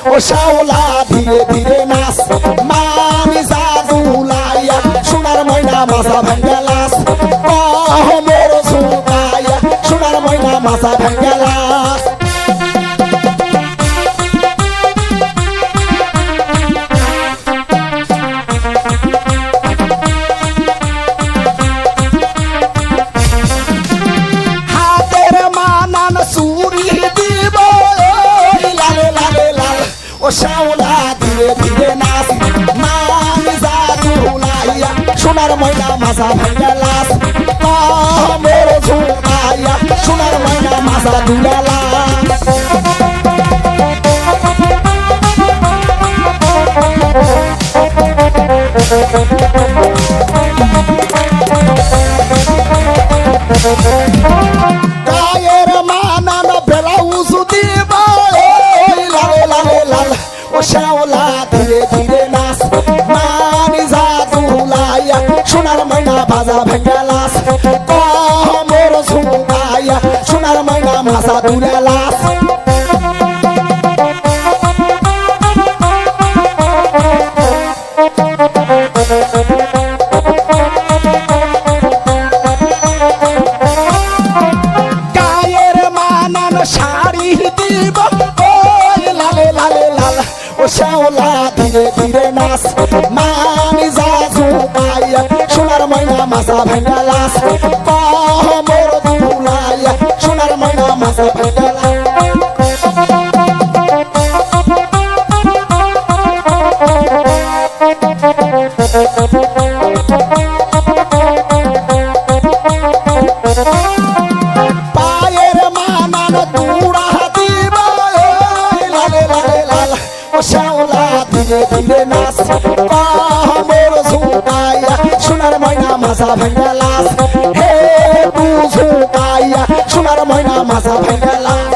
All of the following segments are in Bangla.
ও শাওলা ধীরে ধীরে নাচ মানি জাদুলাইয়া সোনার ময়না মাথা ভাঙ্গা লাস মোর ঝুঁকাইয়া সোনার ময়না মাথা ভাঙ্গা লাস ও শাওলা ধীরে ধীরে নাচ মানি জাদুলাইয়া সোনার ময়না মাথা ভাঙ্গা লাস মোর ঝুঁকাইয়া সোনার ময়না মাথা দুলা লাস গায়ের মানান ব্লাউজ দিব ও শাওলা ধীরে ধীরে নাচ মানি জাদুলাইয়া সোনার ময়না বাজা ভাঙ্গা লাস মোর ঝুঁকাইয়া সোনার ময়না মাথা দুলা লাস গায়ের মানান শাড়ি দিব ও শাওলা ধীরে ধীরে নাচ মানি জাদুলাইয়া সোনার ময়না মাথা ভাঙ্গা লাস মোর ঝুঁকাইয়া সোনার ময়না মাথা ভাঙ্গা লাস পায়ের মানান তুড়া দিব ও শাওলা ধীরে ধীরে নাচ মোর ঝুঁকাইয়া সোনার ময়না মাথা ভাঙ্গা লাস হে তু ঝুঁকাইয়া সোনার ময়না মাথা ভাঙ্গা লাস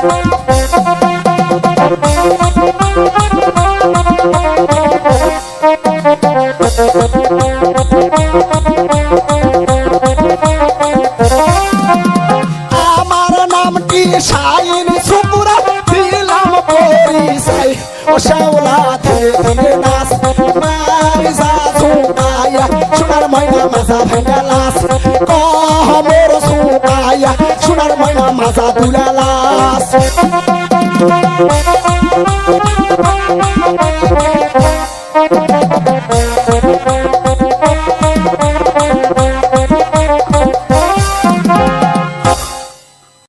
আমার নামটি শাইন শুকুরা দিলাম পরিচয় ও শাওলা ধীরে ধীরে নাচ মানি জাদুলাইয়া সোনার ময়না মাথা ভাঙ্গা লাস মোর ঝুঁকাইয়া সোনার ময়না মাথা দুলা লাস